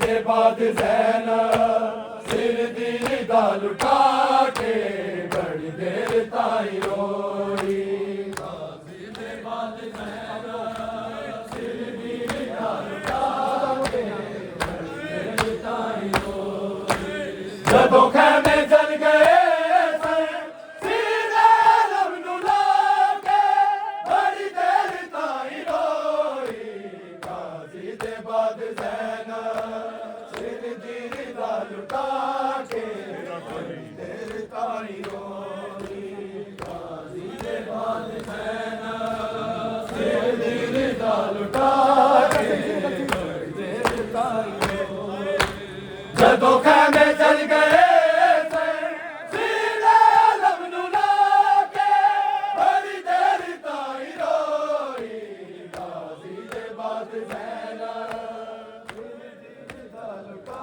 दे बाद ज़ैनब सिर दी गाल उठा के बड़ी देर ताई रोई। गाज़ी दे बाद ज़ैनब सिर दी गाल उठा के बड़ी देर ताई रोई। जदों खैमे जल गए सीने लब नूं लाके बड़ी देर ताई रोई। गाज़ी दे बाद लुटा के बड़ी देर ताई रोई। गाज़ी दे बाद ज़ैनब सिर दी लुटा के बड़ी देर ताई रोई। जदों खैमे चल गए सीने लब नूं लाके बड़ी देर ताई रोई। गाज़ी दे बाद ज़ैनब लुटा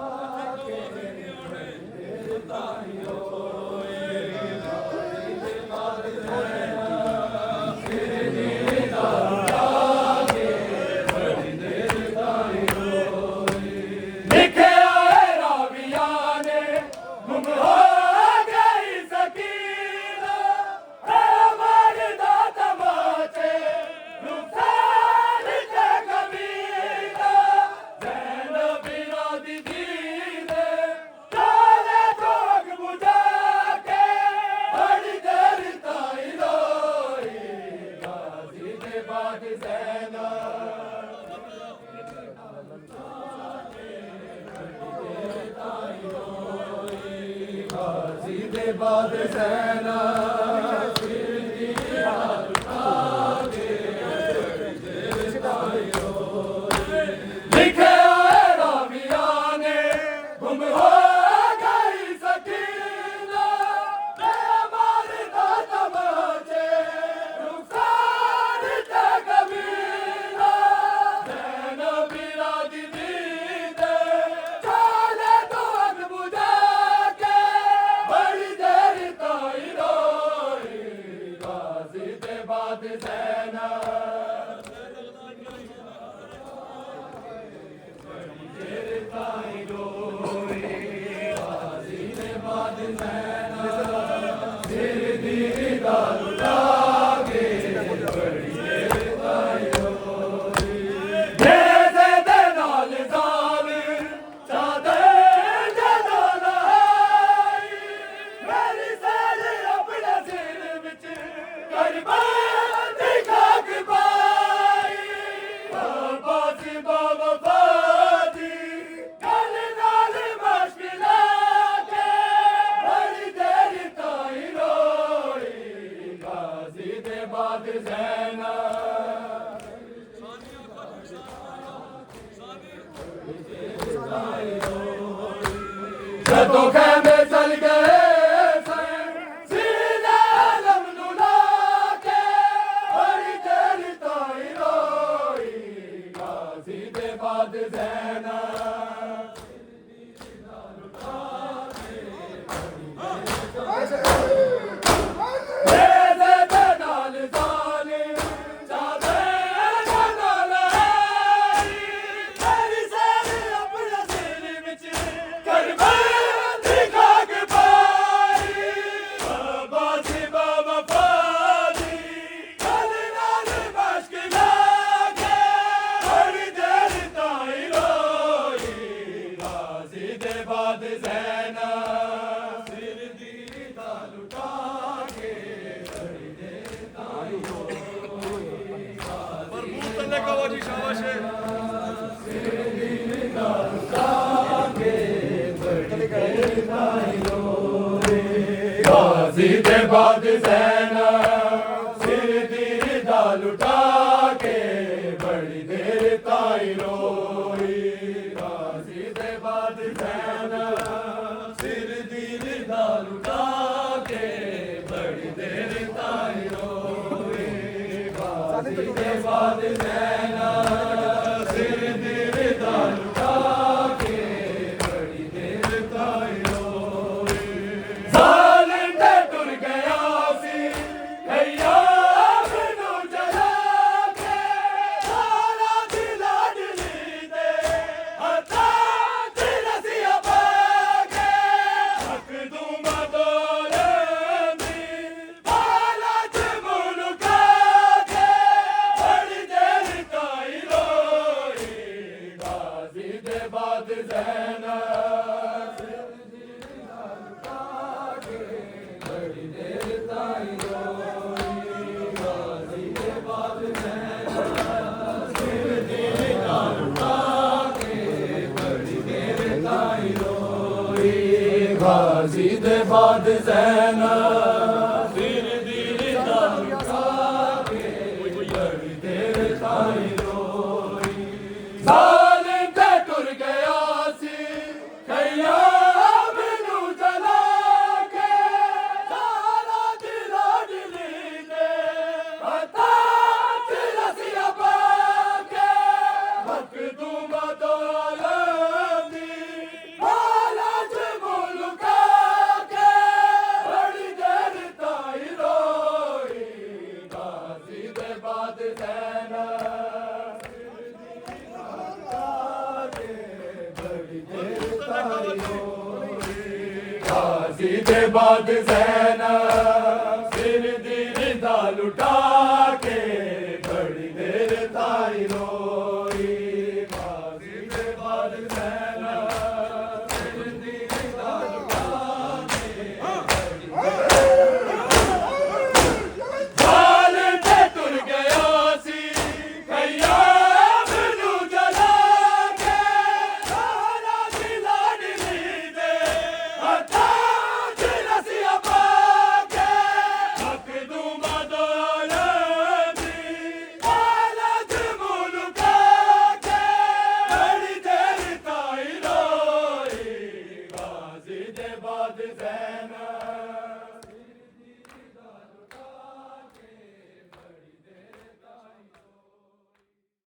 बाद ज़ैनब सिर दी गाल उठा के बड़ी देर ताई रोई। लिखे आए राविया ने गुम हो गई सकीना बेअमार दा तमाचे रुखसार ते कबीला। ज़ैनब बिरा दी दे चाले तो अग बुझा के बड़ी देर ताई रोई। गाज़ी दे बाद ज़ैनब बड़ी देर ताई रोई। गाज़ी दे बाद ज़ैनब सिर दी गाल उठा के बड़ी देर ताई रोई। नेज़े दे नाल ज़ालिम चादर जदों लहाई मेरी सैर अपने सिर विच कुर्बान दी खाक पाई। अब्बास बावफा दी गल नाल मुश्किला के बड़ी देर ताई रोई। गाज़ी दे बाद ज़ैनब जदों खैमे चल गए सीने लब नूं लाके बड़ी देर ताई रोई। गाज़ी दे बाद ज़ैनब नेज़े दे नाल ज़ालिम चादर जदों लहाई मेरी सैर अपने सिर विच कुर्बान दी खाक पाई। अब्बास बावफा दी गल नाल मुश्किला के बड़ी देर ताई रोई। गाज़ी दे बाद ज़ैनब सिर दी गाल उठा के बड़ी देर ताई रोई। गाज़ी दे बाद ज़ैनब सिर दी गाल उठा के बड़ी देर ताई रोई। गाज़ी दे बाद ज़ैनब सिर दी गाल उठा के बड़ी देर ताई रोई। गाज़ी दे बाद ज़ैना सिर दिल दा लुटा के बड़ी देर ताई रोई ज़ालिम ते टुर गया सी हैया मैनू जला के सारा दिल अडली दे हत्थां च रस्सियां पा के हक दूंगा दौलत दी बाला च मुल्का के बड़ी देर ताई रोई गाज़ी दे बाद ज़ैना बड़ी देर ताई रोई गाज़ी दे बाद ज़ैना सिर दिल दा लुटा के बड़ी देर ताई रोई गाज़ी दे बाद ज़ैना सिर दिल दा लुटा के बड़ी देर ताई रोई ज़ालिम ते टुर गया सी हैया मैनू जला के सारा दिल अडली दे हत्थां च रस्सियां पा के हक दूंगा दौलत दी बाला च मुल्का के बड़ी देर ताई रोई गाज़ी दे बाद ज़ैना बड़ी देर ताई रोई गाज़ी दे बाद ज़ैना सिर दिल दा लुटा के बड़ी देर ताई रोई गाज़ी दे बाद ज़ैना सिर दिल दा लुटा के ज़ालिम ते टुर गया सी हैया मैनू जला के सारा दिल अडली दे हत्थां च रस्सियां पा के हक दूंगा दौलत दी बाला च मुल्का के बड़ी देर ताई रोई गाज़ी दे बाद ज़ैना